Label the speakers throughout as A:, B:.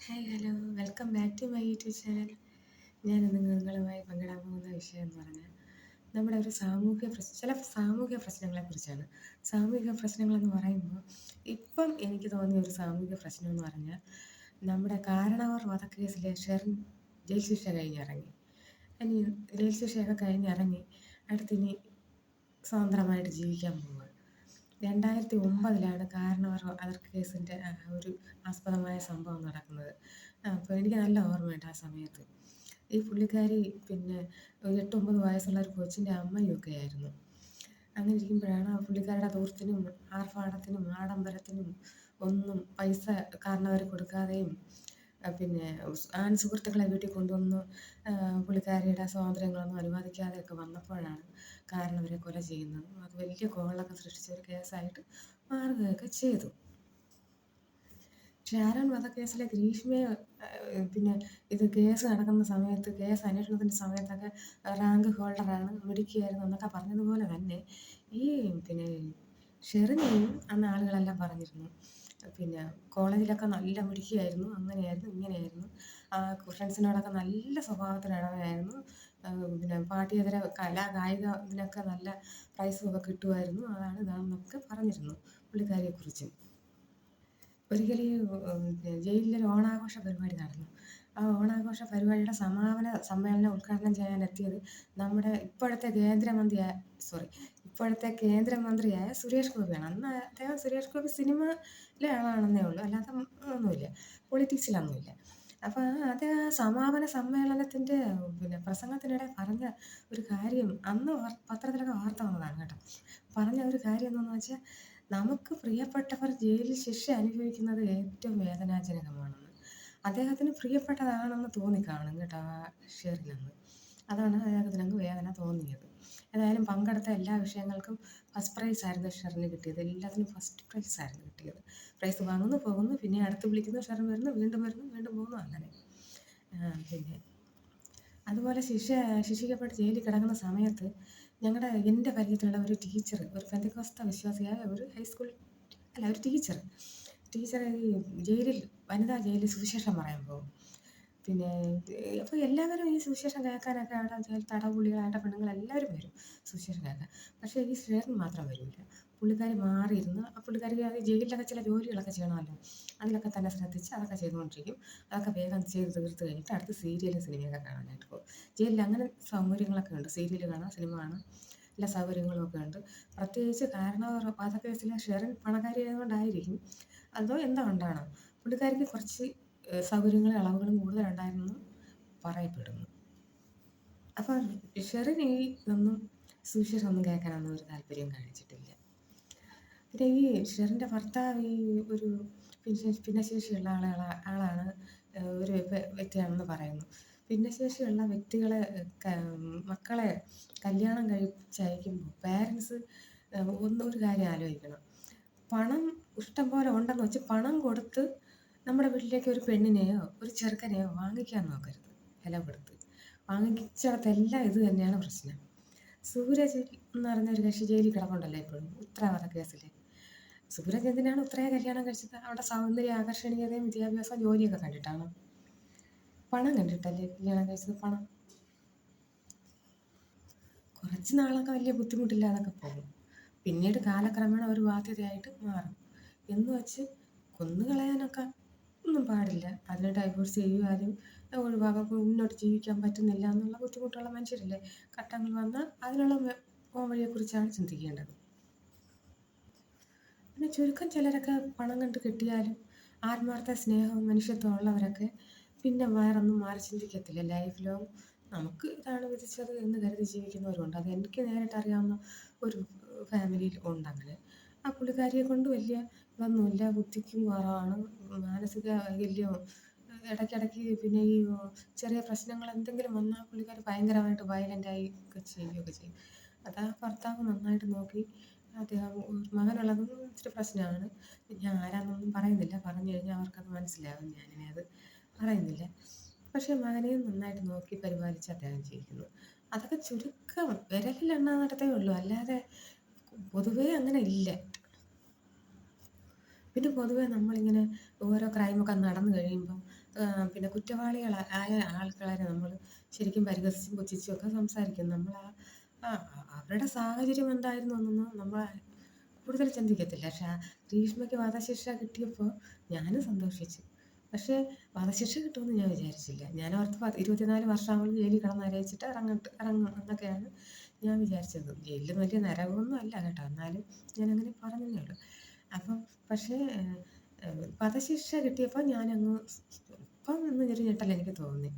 A: Hi hello welcome back to my YouTube channel. ഞാനിന്ന് നിങ്ങളുമായി പങ്കിടാൻ പോകുന്ന വിഷയം എന്ന് പറഞ്ഞാൽ നമ്മുടെ ഒരു ചില സാമൂഹിക പ്രശ്നങ്ങളെക്കുറിച്ചാണ്. സാമൂഹിക പ്രശ്നങ്ങളെന്ന് പറയുമ്പോൾ ഇപ്പം എനിക്ക് തോന്നിയ ഒരു സാമൂഹിക പ്രശ്നം എന്ന് പറഞ്ഞാൽ നമ്മുടെ കാരണവർ വധക്കേസിലെ ഷെറിൻ ജയിൽ ശിക്ഷ കഴിഞ്ഞിറങ്ങി. ഇനി ജയിൽ ശിക്ഷയൊക്കെ കഴിഞ്ഞിറങ്ങി അടുത്തിനി സ്വതന്ത്രമായിട്ട് ജീവിക്കാൻ പോവുക. 2009 കാരണവർ വധക്കേസിൻ്റെ ഒരു ആസ്പദമായ സംഭവം നടക്കുന്നത്. അപ്പോൾ എനിക്ക് നല്ല ഓർമ്മയുണ്ട് ആ സമയത്ത്. ഈ പുള്ളിക്കാരി പിന്നെ ഒരു 8-9 വയസ്സുള്ള ഒരു കൊച്ചിൻ്റെ അമ്മയൊക്കെ ആയിരുന്നു. അങ്ങനെ ഇരിക്കുമ്പോഴാണ് ആ പുള്ളിക്കാരുടെ ധൂർത്തിനും ആർഭാടത്തിനും ആഡംബരത്തിനും ഒന്നും പൈസ കാരണവർ കൊടുക്കാതെയും പിന്നെ സുഹൃത്തുക്കളെ വീട്ടിൽ കൊണ്ടുവന്ന് പുള്ളിക്കാരിയുടെ സ്വാതന്ത്ര്യങ്ങളൊന്നും അനുവദിക്കാതെയൊക്കെ വന്നപ്പോഴാണ് കാരണവരെ കൊല ചെയ്യുന്നത്. അത് വലിയ കോളിളക്കം സൃഷ്ടിച്ച ഒരു കേസായിട്ട് മാറുകയൊക്കെ ചെയ്തു. ഷാരോൺ വധക്കേസിലെ ഗ്രീഷ്മയെ പിന്നെ ഇത് കേസ് നടക്കുന്ന സമയത്ത്, കേസ് അന്വേഷണത്തിൻ്റെ സമയത്തൊക്കെ റാങ്ക് ഹോൾഡറാണ്, മിടുക്കിയായിരുന്നു എന്നൊക്കെ പറഞ്ഞതുപോലെ തന്നെ ഈ പിന്നെ ഷെറിനെയും അന്ന് ആളുകളെല്ലാം പറഞ്ഞിരുന്നു. പിന്നെ കോളേജിലൊക്കെ നല്ല മിടുക്കിയായിരുന്നു, അങ്ങനെയായിരുന്നു ഇങ്ങനെയായിരുന്നു, ഫ്രണ്ട്സിനോടൊക്കെ നല്ല സ്വഭാവത്തിലുള്ളവനായിരുന്നു, പിന്നെ പാഠ്യേതര കായിക ഇതിനൊക്കെ നല്ല പ്രൈസും ഒക്കെ കിട്ടുമായിരുന്നു, അതാണ് ഇതാണെന്നൊക്കെ പറഞ്ഞിരുന്നു പുള്ളിക്കാരിയെക്കുറിച്ച്. ഒരിക്കൽ ഈ ജയിലിലൊരു ഓണാഘോഷ പരിപാടി നടന്നു. ആ ഓണാഘോഷ പരിപാടിയുടെ സമാപന സമ്മേളനം ഉദ്ഘാടനം ചെയ്യാനെത്തിയത് നമ്മുടെ ഇപ്പോഴത്തെ കേന്ദ്രമന്ത്രിയായ സുരേഷ് ഗോപിയാണ്. അന്ന് അദ്ദേഹം സുരേഷ് ഗോപി സിനിമയിലെ ആളാണെന്നേ ഉള്ളൂ, അല്ലാതെ ഒന്നുമില്ല, പൊളിറ്റിക്സിലൊന്നുമില്ല. അപ്പോൾ അത് ആ സമാപന സമ്മേളനത്തിൻ്റെ പിന്നെ പ്രസംഗത്തിനിടെ പറഞ്ഞ ഒരു കാര്യം അന്ന് പത്രത്തിലൊക്കെ വാർത്ത വന്നതാണ് കേട്ടോ. പറഞ്ഞ ഒരു കാര്യം എന്താണെന്ന് വെച്ചാൽ, നമുക്ക് പ്രിയപ്പെട്ടവർ ജയിലിൽ ശിക്ഷ അനുഭവിക്കുന്നത് ഏറ്റവും വേദനാജനകമാണെന്ന്. അദ്ദേഹത്തിന് പ്രിയപ്പെട്ടതാണെന്ന് തോന്നിക്കാണും കേട്ടോ ആ ഷെറിനെന്ന്. അതാണ് അദ്ദേഹത്തിനങ്ങ് വേദന തോന്നിയത്. ഏതായാലും പങ്കെടുത്ത എല്ലാ വിഷയങ്ങൾക്കും ഫസ്റ്റ് പ്രൈസ് ആയിരുന്നു ഷെറിന് കിട്ടിയത്. എല്ലാത്തിനും ഫസ്റ്റ് പ്രൈസ് ആയിരുന്നു കിട്ടിയത്. പ്രൈസ് വാങ്ങുന്നു, പോകുന്നു, പിന്നെ അടുത്ത് വിളിക്കുന്നു, ഷെറിൻ വരുന്നു, വീണ്ടും പോകുന്നു, അങ്ങനെ. പിന്നെ അതുപോലെ ശിക്ഷിക്കപ്പെട്ട് ജയിലിൽ കിടക്കുന്ന സമയത്ത് എൻ്റെ പരിചയത്തിലുള്ള ഒരു ടീച്ചർ, ഒരു പെന്തക്കോസ്ത വിശ്വാസിയായ ഒരു ഒരു ടീച്ചർ ഈ വനിതാ ജയിലിൽ സുവിശേഷം പറയാൻ പോകും. പിന്നെ അപ്പോൾ എല്ലാവരും ഈ സുവിശേഷം കേൾക്കാനൊക്കെ അവിടെ തടവുള്ളികളായിട്ട് പെണ്ണുങ്ങളെല്ലാവരും വരും സുവിശേഷം കേൾക്കാൻ. പക്ഷേ ഈ ഷെറിൻ മാത്രം വരില്ല. പുള്ളിക്കാരി മാറിയിരുന്ന് പുള്ളിക്കാരിക്ക് അത് ജയിലിലൊക്കെ ചില ജോലികളൊക്കെ ചെയ്യണമല്ലോ, അതിലൊക്കെ തന്നെ ശ്രദ്ധിച്ച് അതൊക്കെ ചെയ്തുകൊണ്ടിരിക്കും. അതൊക്കെ വേഗം ചെയ്ത് തീർത്ത് കഴിഞ്ഞിട്ട് അടുത്ത് സീരിയലും സിനിമയൊക്കെ കാണാനായിട്ട് പോകും. ജയിലിൽ അങ്ങനെ സൗകര്യങ്ങളൊക്കെ ഉണ്ട്, സീരിയൽ കാണാം, സിനിമ കാണാം, എല്ലാ സൗകര്യങ്ങളുമൊക്കെ ഉണ്ട്. പ്രത്യേകിച്ച് കാരണവർ വധക്കേസിലെ ഷെറിൻ പണക്കാരി ആയതുകൊണ്ടായിരിക്കും, അതോ എന്തുകൊണ്ടാണ് പുള്ളിക്കാരിക്ക് കുറച്ച് സൗകര്യങ്ങളും ഇളവുകളും കൂടുതലുണ്ടായിരുന്നു പറയപ്പെടുന്നു. അപ്പോൾ ഷെറിൻ ഇതൊന്നും സുവിശേഷമൊന്നും കേൾക്കാനൊന്നും ഒരു താല്പര്യം കാണിച്ചിട്ടില്ല. പിന്നെ ഈ ഷെറിൻ്റെ ഭർത്താവ് ഒരു ഭിന്നശേഷിയുള്ള ആളാണ്, ഒരു വ്യക്തിയാണെന്ന് പറയുന്നു. ഭിന്നശേഷിയുള്ള വ്യക്തികളെ മക്കളെ കല്യാണം കഴിച്ചയക്കുമ്പോൾ പേരൻസ് ഒരു കാര്യം ആലോചിക്കണം. പണം ഇഷ്ടം പോലെ ഉണ്ടെന്ന് വെച്ച് പണം കൊടുത്ത് നമ്മുടെ വീട്ടിലേക്ക് ഒരു പെണ്ണിനെയോ ഒരു ചെറുക്കനെയോ വാങ്ങിക്കാൻ നോക്കരുത്. വില കൊടുത്ത് വാങ്ങിച്ചിടത്തെല്ലാം ഇത് തന്നെയാണ് പ്രശ്നം. സൂരജ് എന്ന് പറഞ്ഞ ഒരു കക്ഷി ജയിലിൽ കിടപ്പുണ്ടല്ലോ ഇപ്പോഴും, ഉത്തരവാദ കേസിൽ. സൂരജ് എന്തിനാണ് ഉത്രയെ കല്യാണം കഴിച്ചത്? അവിടെ സൗന്ദര്യ ആകർഷണീയതയും വിദ്യാഭ്യാസവും ജോലിയൊക്കെ കണ്ടിട്ടാണ്? പണം കണ്ടിട്ടല്ലേ കല്യാണം കഴിച്ചത്? പണം കുറച്ച് നാളൊക്കെ വലിയ ബുദ്ധിമുട്ടില്ലാതൊക്കെ പോകും, പിന്നീട് കാലക്രമേണ ഒരു ബാധ്യതയായിട്ട് മാറും. എന്ന് വെച്ച് കൊന്നുകളയാനൊക്കെ ഒന്നും പാടില്ല. അതിന് ഡൈവോഴ്സ് ചെയ്യുവാനും ഒഴിവാക്കാൻ, മുന്നോട്ട് ജീവിക്കാൻ പറ്റുന്നില്ല എന്നുള്ള ബുദ്ധിമുട്ടുള്ള മനുഷ്യരില്ലേ, ഘട്ടങ്ങൾ വന്നാൽ അതിനുള്ള വഴിയെക്കുറിച്ചാണ് ചിന്തിക്കേണ്ടത്. പിന്നെ ചുരുക്കം ചിലരൊക്കെ പണം കണ്ട് കിട്ടിയാലും ആത്മാർത്ഥ സ്നേഹവും മനുഷ്യത്വം ഉള്ളവരൊക്കെ പിന്നെ വേറൊന്നും മാറി ചിന്തിക്കത്തില്ല. ലൈഫ് ലോങ് നമുക്ക് ഇതാണ് വിധിച്ചത് എന്ന് കരുതി ജീവിക്കുന്നവരുണ്ട്. അത് എനിക്ക് നേരിട്ട് അറിയാവുന്ന ഒരു ഫാമിലിയിൽ ഉണ്ട് അങ്ങനെ. ആ പുള്ളിക്കാരിയെ കൊണ്ട് വലിയ ഇതൊന്നുമില്ല, ബുദ്ധിക്കും കുറവാണ്, മാനസിക വൈകല്യവും, ഇടയ്ക്കിടയ്ക്ക് പിന്നെ ഈ ചെറിയ പ്രശ്നങ്ങൾ എന്തെങ്കിലും വന്നാൽ പുള്ളിക്കാരി ഭയങ്കരമായിട്ട് വയലൻ്റായി ഒക്കെ ചെയ്യുകയൊക്കെ ചെയ്യും. അത് ആ ഭർത്താവ് നന്നായിട്ട് നോക്കി. അദ്ദേഹം മകനുള്ളതും ഇച്ചിരി പ്രശ്നമാണ്. ഞാൻ ആരാന്നൊന്നും പറയുന്നില്ല, പറഞ്ഞു കഴിഞ്ഞാൽ അവർക്കത് മനസ്സിലാവും, ഞാനിനി അത് പറയുന്നില്ല. പക്ഷേ മകനെയും നന്നായിട്ട് നോക്കി പരിപാലിച്ച് അദ്ദേഹം ജീവിക്കുന്നു. അതൊക്കെ ചുരുക്കം വിരലിൽ എണ്ണാവുന്നിടത്തേ ഉള്ളൂ, അല്ലാതെ പൊതുവേ അങ്ങനെ ഇല്ല. പിന്നെ പൊതുവേ നമ്മളിങ്ങനെ ഓരോ ക്രൈമൊക്കെ നടന്നു കഴിയുമ്പം പിന്നെ കുറ്റവാളികളായ ആൾക്കാരെ നമ്മൾ ശരിക്കും പരിഹസിച്ചും പുച്ഛിച്ചും ഒക്കെ സംസാരിക്കും. നമ്മൾ ആ അവരുടെ സാഹചര്യം എന്തായിരുന്നു എന്നൊന്നും നമ്മൾ കൂടുതൽ ചിന്തിക്കത്തില്ല. പക്ഷേ ഗ്രീഷ്മയ്ക്ക് വധശിക്ഷ കിട്ടിയപ്പോൾ ഞാനും സന്തോഷിച്ചു. പക്ഷേ വധശിക്ഷ കിട്ടുമെന്ന് ഞാൻ വിചാരിച്ചില്ല. ഞാൻ ഓർത്ത് 24 വർഷമാകുമ്പോൾ ജയിലിൽ കിടന്ന് അരയിച്ചിട്ട് ഇറങ്ങും എന്നൊക്കെയാണ് ഞാൻ വിചാരിച്ചത്. ജയിലിൽ വലിയ നരകമൊന്നും അല്ല കേട്ടോ, എന്നാലും ഞാനങ്ങനെ പറഞ്ഞതേ ഉള്ളൂ. അപ്പം പക്ഷേ വധശിക്ഷ കിട്ടിയപ്പോൾ ഞാനങ്ങ് ഇപ്പം എന്നൊരു ഞെട്ടൽ എനിക്ക് തോന്നി.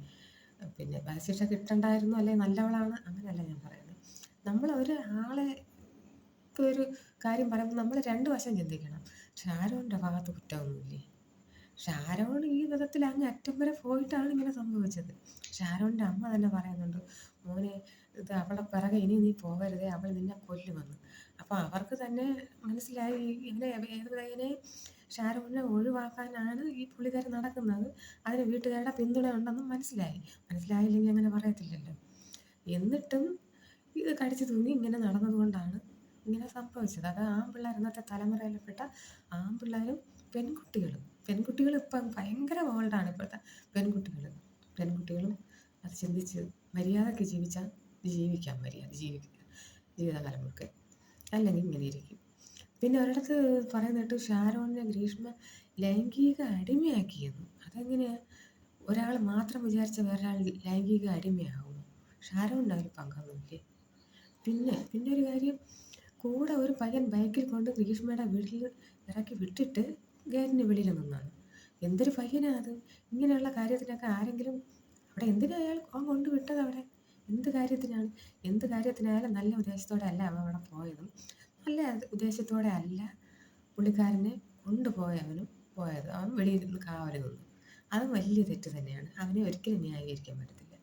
A: പിന്നെ വധശിക്ഷ കിട്ടണ്ടായിരുന്നു, അല്ലെങ്കിൽ നല്ലവളാണ് അങ്ങനെയല്ല ഞാൻ പറയുന്നത്. നമ്മൾ ഒരു ആളെ ഒരു കാര്യം പറയുമ്പോൾ നമ്മൾ 2 വശം ചിന്തിക്കണം. ഷാരോണിൻ്റെ ഭാഗത്ത് കുറ്റമൊന്നുമില്ലേ? ഷാരോൺ ഈ വിധത്തിൽ അങ്ങ് അറ്റം വരെ പോയിട്ടാണ് ഇങ്ങനെ സംഭവിച്ചത്. ഷാരോണിൻ്റെ അമ്മ തന്നെ പറയുന്നുണ്ട്, മോനെ ഇത് അവളുടെ പിറകെ ഇനി നീ പോകരുതേ, അവൾ നിന്നെ കൊല്ലുമെന്ന്. അപ്പോൾ അവർക്ക് തന്നെ മനസ്സിലായി ഇവനെ ഷാരോണിനെ ഒഴിവാക്കാനാണ് ഈ പുള്ളിക്കാരൻ നടക്കുന്നത്. അതിന് വീട്ടുകാരുടെ പിന്തുണ ഉണ്ടെന്നും മനസ്സിലായില്ലെങ്കിൽ അങ്ങനെ പറയത്തില്ലല്ലോ. എന്നിട്ടും ഇത് കടിച്ചു തൂങ്ങി ഇങ്ങനെ നടന്നതുകൊണ്ടാണ് ഇങ്ങനെ സംഭവിച്ചത്. അത് ആൺപിള്ളേർ, ഇന്നത്തെ തലമുറയിൽപ്പെട്ട ആൺപിള്ളേരും പെൺകുട്ടികളും ഇപ്പം ഭയങ്കര ബോൾഡാണ്. ഇപ്പോഴത്തെ പെൺകുട്ടികളും അത് ചിന്തിച്ച് മര്യാദയ്ക്ക് ജീവിച്ചാൽ ജീവിക്കാം, ജീവിതകാലം മുഴുവൻ. അല്ലെങ്കിൽ ഇങ്ങനെ ഇരിക്കും. പിന്നെ ഒരിടത്ത് പറയുന്നിട്ട് ഷാരോണിനെ ഗ്രീഷ്മ ലൈംഗിക അടിമയാക്കിയെന്ന്. അതെങ്ങനെയാണ്? ഒരാൾ മാത്രം വിചാരിച്ച വേറൊരാൾ ലൈംഗിക അടിമയാകുമോ? ഷാരോണിൻ്റെ അതിൽ പങ്കൊന്നുമില്ലേ? പിന്നെ ഒരു കാര്യം, കൂടെ ഒരു പയ്യൻ ബൈക്കിൽ കൊണ്ട് ഗ്രീഷ്മയുടെ വീട്ടിൽ ഇറക്കി വിട്ടിട്ട് ഗേറ്റിന് വെളിയിൽ നിന്നാണ്. എന്തൊരു പയ്യനാണ് അത്? ഇങ്ങനെയുള്ള കാര്യത്തിനൊക്കെ ആരെങ്കിലും അവിടെ അവൻ കൊണ്ടുവിട്ടത് അവിടെ എന്ത് കാര്യത്തിനായാലും നല്ല ഉദ്ദേശത്തോടെ അല്ല അവൻ അവിടെ പോയതും. നല്ല ഉദ്ദേശത്തോടെ അല്ല പുള്ളിക്കാരനെ പോയത്. അവൻ വെളിയിൽ നിന്ന് കാവൽ നിന്നു. അത് വലിയ തെറ്റ് തന്നെയാണ്. അവനെ ഒരിക്കലും ന്യായീകരിക്കാൻ പറ്റത്തില്ല.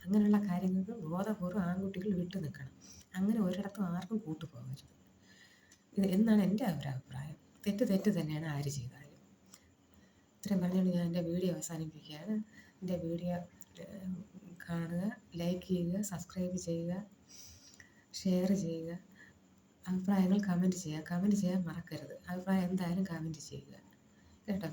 A: അങ്ങനെയുള്ള കാര്യങ്ങൾക്ക് ബോധപൂർവ്വം ആൺകുട്ടികൾ വിട്ടു നിൽക്കണം. അങ്ങനെ ഒരിടത്തും ആർക്കും കൂട്ടുപോകരുത് എന്നാണ് എൻ്റെ ഒരഭിപ്രായം. തെറ്റ് തന്നെയാണ് ആര് ചെയ്താലും. ഇത്രയും പറഞ്ഞുകൊണ്ട് ഞാൻ എൻ്റെ വീഡിയോ അവസാനിപ്പിക്കുകയാണ്. എൻ്റെ വീഡിയോ കാണുക, ലൈക്ക് ചെയ്യുക, സബ്സ്ക്രൈബ് ചെയ്യുക, ഷെയർ ചെയ്യുക, അഭിപ്രായങ്ങൾ കമൻറ്റ് ചെയ്യാൻ മറക്കരുത്. അഭിപ്രായം എന്തായാലും കമൻറ്റ് ചെയ്യുക കേട്ടോ.